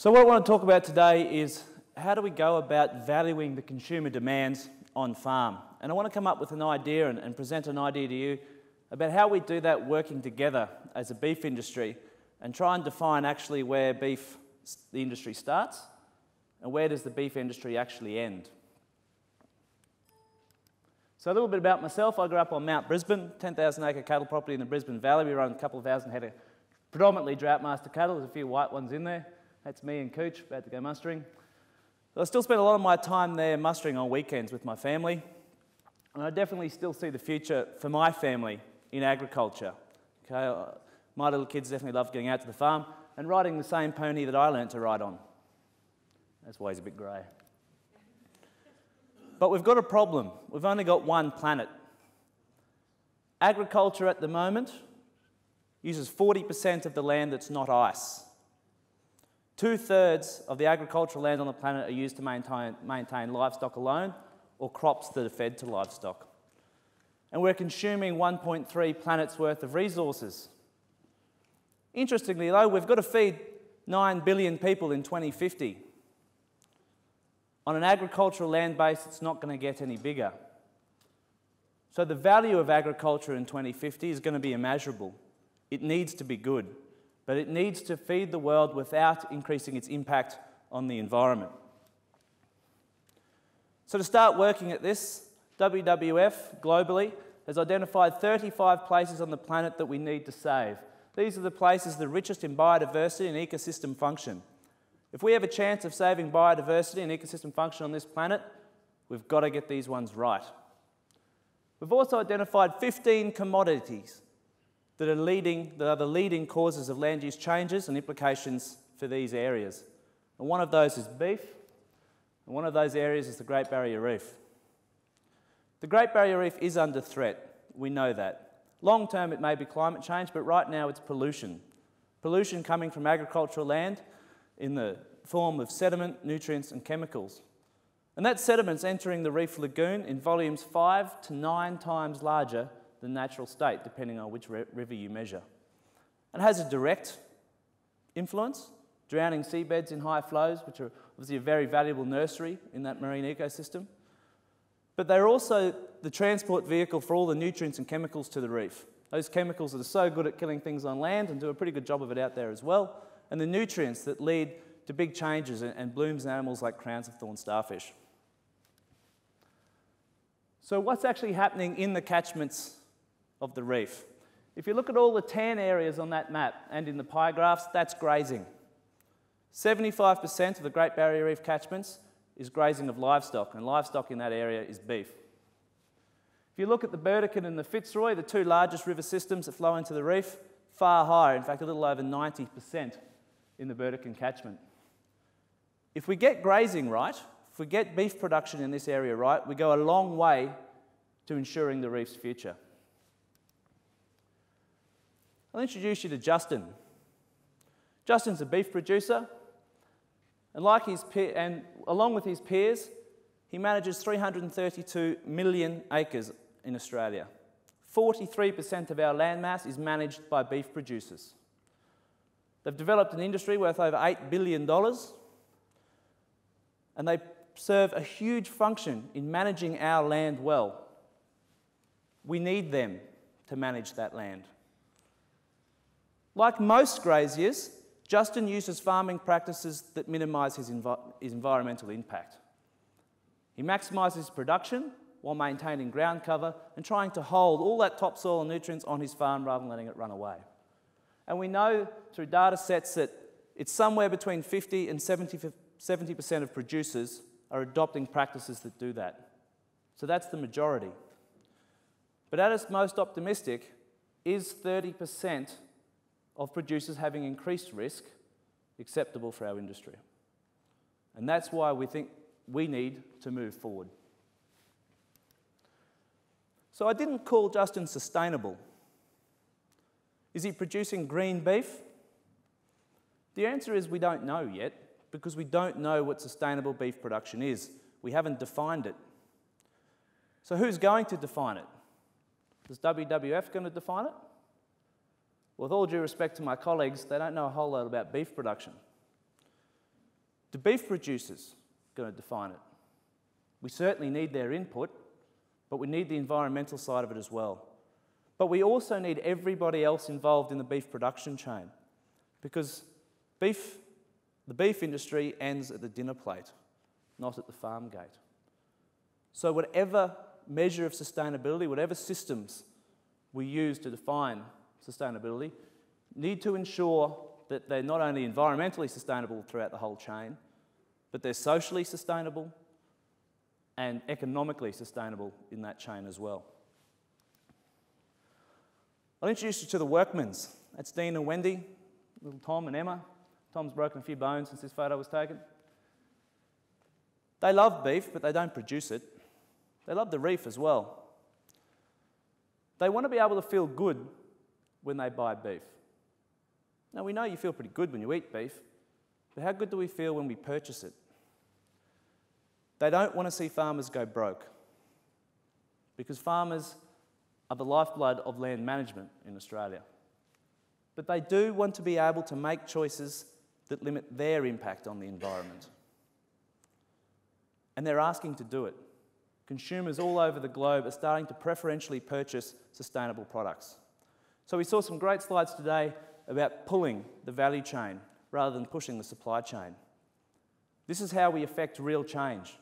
So what I want to talk about today is how do we go about valuing the consumer demands on farm? And I want to come up with an idea and present an idea to you about how we do that working together as a beef industry and try and define actually where the industry starts and where does the beef industry actually end. So a little bit about myself. I grew up on Mount Brisbane, 10,000 acre cattle property in the Brisbane Valley. We run a couple of thousand head of predominantly drought master cattle. There's a few white ones in there. That's me and Cooch, about to go mustering. But I still spend a lot of my time there mustering on weekends with my family. And I definitely still see the future for my family in agriculture. Okay? My little kids definitely love getting out to the farm and riding the same pony that I learnt to ride on. That's why he's a bit grey. But we've got a problem. We've only got one planet. Agriculture at the moment uses 40% of the land that's not ice. 2/3 of the agricultural land on the planet are used to maintain livestock alone or crops that are fed to livestock. And we're consuming 1.3 planets worth of resources. Interestingly though, we've got to feed 9 billion people in 2050. On an agricultural land base, it's not going to get any bigger. So the value of agriculture in 2050 is going to be immeasurable. It needs to be good, but it needs to feed the world without increasing its impact on the environment. So to start working at this, WWF globally has identified 35 places on the planet that we need to save. These are the places the richest in biodiversity and ecosystem function. If we have a chance of saving biodiversity and ecosystem function on this planet, we've got to get these ones right. We've also identified 15 commodities that are the leading causes of land use changes and implications for these areas. And one of those is beef, and one of those areas is the Great Barrier Reef. The Great Barrier Reef is under threat, we know that. Long term it may be climate change, but right now it's pollution. Pollution coming from agricultural land in the form of sediment, nutrients and chemicals. And that sediment's entering the reef lagoon in volumes 5 to 9 times larger than natural state, depending on which river you measure. It has a direct influence, drowning seabeds in high flows, which are obviously a very valuable nursery in that marine ecosystem. But they're also the transport vehicle for all the nutrients and chemicals to the reef. Those chemicals that are so good at killing things on land and do a pretty good job of it out there as well, and the nutrients that lead to big changes and blooms in animals like crowns of thorn starfish. So what's actually happening in the catchments of the reef? If you look at all the tan areas on that map and in the pie graphs, that's grazing. 75% of the Great Barrier Reef catchments is grazing of livestock, and livestock in that area is beef. If you look at the Burdekin and the Fitzroy, the two largest river systems that flow into the reef, far higher, in fact a little over 90% in the Burdekin catchment. If we get grazing right, if we get beef production in this area right, we go a long way to ensuring the reef's future. I'll introduce you to Justin. Justin's a beef producer, and along with his peers, he manages 332 million acres in Australia. 43% of our land mass is managed by beef producers. They've developed an industry worth over $8 billion, and they serve a huge function in managing our land well. We need them to manage that land. Like most graziers, Justin uses farming practices that minimise his environmental impact. He maximises production while maintaining ground cover and trying to hold all that topsoil and nutrients on his farm rather than letting it run away. And we know through data sets that it's somewhere between 50 and 70% of producers are adopting practices that do that. So that's the majority. But at its most optimistic, is 30% of producers having increased risk acceptable for our industry? And that's why we think we need to move forward. So I didn't call Justin sustainable. Is he producing green beef? The answer is we don't know yet, because we don't know what sustainable beef production is. We haven't defined it. So who's going to define it? Is WWF going to define it? With all due respect to my colleagues, they don't know a whole lot about beef production. Do beef producers going to define it? We certainly need their input, but we need the environmental side of it as well. But we also need everybody else involved in the beef production chain, because the beef industry ends at the dinner plate, not at the farm gate. So whatever measure of sustainability, whatever systems we use to define sustainability, need to ensure that they're not only environmentally sustainable throughout the whole chain, but they're socially sustainable and economically sustainable in that chain as well. I'll introduce you to the workmans. That's Dean and Wendy, little Tom and Emma. Tom's broken a few bones since this photo was taken. They love beef, but they don't produce it. They love the reef as well. They want to be able to feel good when they buy beef. Now, we know you feel pretty good when you eat beef, but how good do we feel when we purchase it? They don't want to see farmers go broke, because farmers are the lifeblood of land management in Australia. But they do want to be able to make choices that limit their impact on the environment. And they're asking to do it. Consumers all over the globe are starting to preferentially purchase sustainable products. So we saw some great slides today about pulling the value chain rather than pushing the supply chain. This is how we affect real change.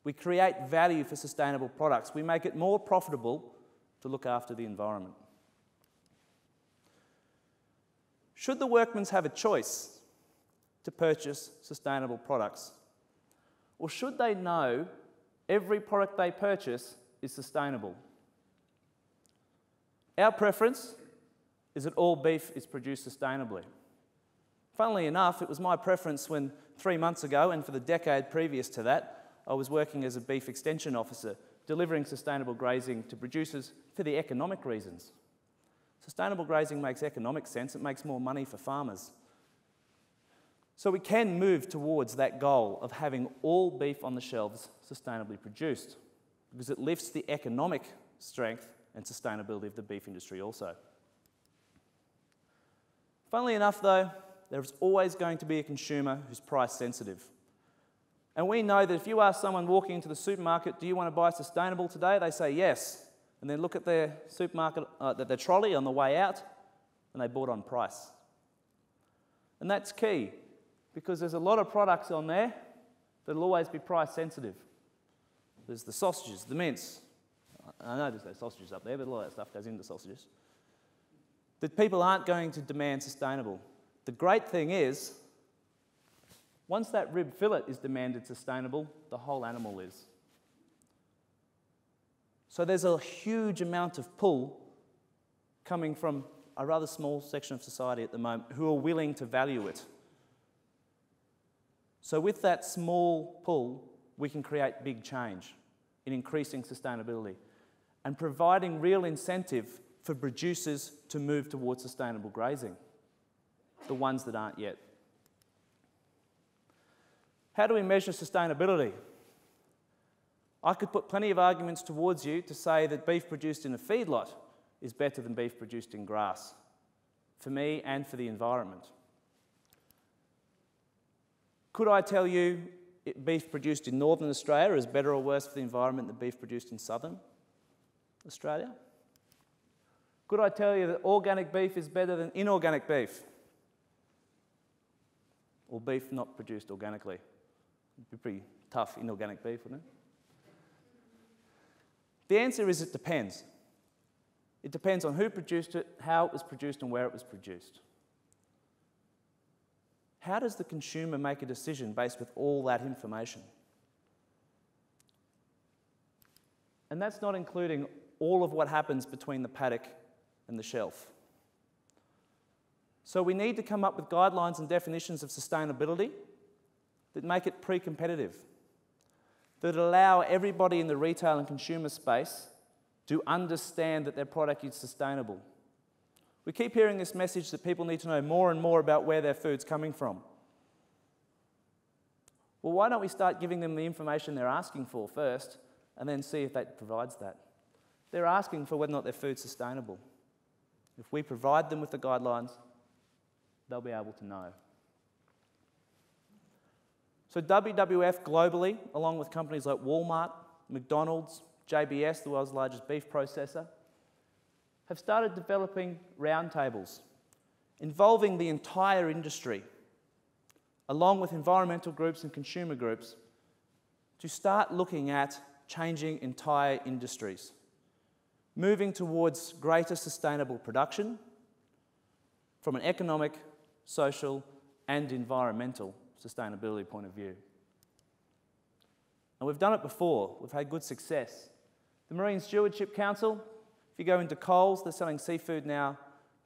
We create value for sustainable products. We make it more profitable to look after the environment. Should the workmans have a choice to purchase sustainable products? Or should they know every product they purchase is sustainable? Our preference is that all beef is produced sustainably. Funnily enough, it was my preference when 3 months ago, and for the decade previous to that, I was working as a beef extension officer, delivering sustainable grazing to producers for the economic reasons. Sustainable grazing makes economic sense. It makes more money for farmers. So we can move towards that goal of having all beef on the shelves sustainably produced, because it lifts the economic strength and sustainability of the beef industry also. Funnily enough, though, there's always going to be a consumer who's price sensitive. And we know that if you ask someone walking into the supermarket, do you want to buy sustainable today? They say yes. And then look at their supermarket, their trolley on the way out, and they bought on price. And that's key, because there's a lot of products on there that'll always be price sensitive. There's the sausages, the mince. I know there's no sausages up there, but a lot of that stuff goes into sausages. That people aren't going to demand sustainable. The great thing is, once that rib fillet is demanded sustainable, the whole animal is. So there's a huge amount of pull coming from a rather small section of society at the moment who are willing to value it. So with that small pull, we can create big change in increasing sustainability and providing real incentive for producers to move towards sustainable grazing, the ones that aren't yet. How do we measure sustainability? I could put plenty of arguments towards you to say that beef produced in a feedlot is better than beef produced in grass, for me and for the environment. Could I tell you beef produced in northern Australia is better or worse for the environment than beef produced in southern Australia? Could I tell you that organic beef is better than inorganic beef? Or beef not produced organically? It'd be pretty tough inorganic beef, wouldn't it? The answer is it depends. It depends on who produced it, how it was produced, and where it was produced. How does the consumer make a decision based with all that information? And that's not including all of what happens between the paddock and the shelf. So we need to come up with guidelines and definitions of sustainability that make it pre-competitive, that allow everybody in the retail and consumer space to understand that their product is sustainable. We keep hearing this message that people need to know more and more about where their food's coming from. Well, why don't we start giving them the information they're asking for first, and then see if that provides that? They're asking for whether or not their food's sustainable. If we provide them with the guidelines, they'll be able to know. So WWF globally, along with companies like Walmart, McDonald's, JBS, the world's largest beef processor, have started developing roundtables involving the entire industry, along with environmental groups and consumer groups, to start looking at changing entire industries, moving towards greater sustainable production from an economic, social, and environmental sustainability point of view. And we've done it before. We've had good success. The Marine Stewardship Council, if you go into Coles, they're selling seafood now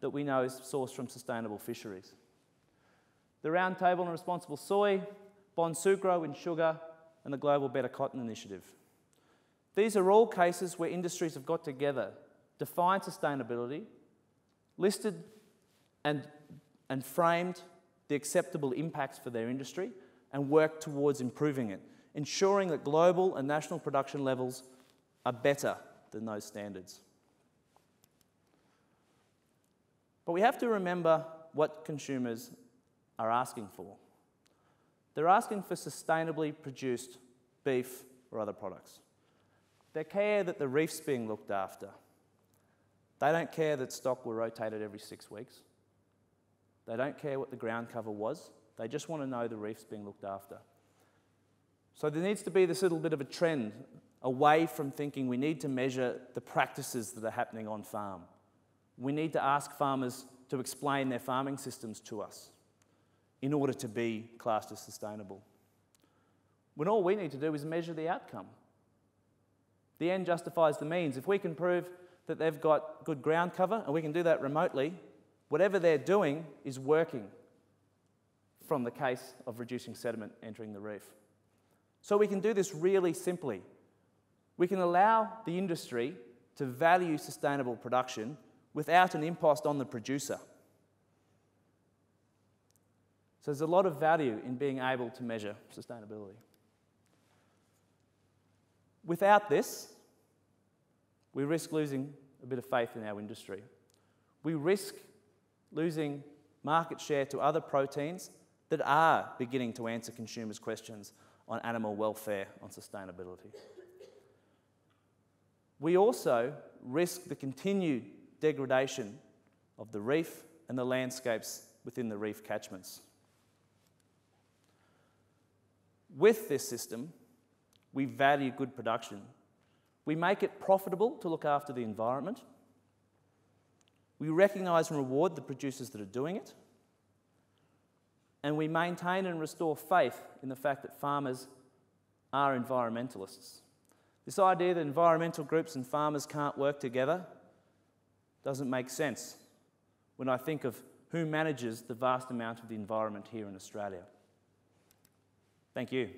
that we know is sourced from sustainable fisheries. The Roundtable on Responsible Soy, Bon Sucro in sugar, and the Global Better Cotton Initiative. These are all cases where industries have got together, defined sustainability, listed and framed the acceptable impacts for their industry, and worked towards improving it, ensuring that global and national production levels are better than those standards. But we have to remember what consumers are asking for. They're asking for sustainably produced beef or other products. They care that the reef's being looked after. They don't care that stock were rotated every 6 weeks. They don't care what the ground cover was. They just want to know the reef's being looked after. So there needs to be this little bit of a trend away from thinking we need to measure the practices that are happening on farm. We need to ask farmers to explain their farming systems to us in order to be classed as sustainable. When all we need to do is measure the outcome. The end justifies the means. If we can prove that they've got good ground cover, and we can do that remotely, whatever they're doing is working from the case of reducing sediment entering the reef. So we can do this really simply. We can allow the industry to value sustainable production without an impost on the producer. So there's a lot of value in being able to measure sustainability. Without this, we risk losing a bit of faith in our industry. We risk losing market share to other proteins that are beginning to answer consumers' questions on animal welfare, on sustainability. We also risk the continued degradation of the reef and the landscapes within the reef catchments. With this system, we value good production. We make it profitable to look after the environment. We recognise and reward the producers that are doing it. And we maintain and restore faith in the fact that farmers are environmentalists. This idea that environmental groups and farmers can't work together doesn't make sense when I think of who manages the vast amount of the environment here in Australia. Thank you.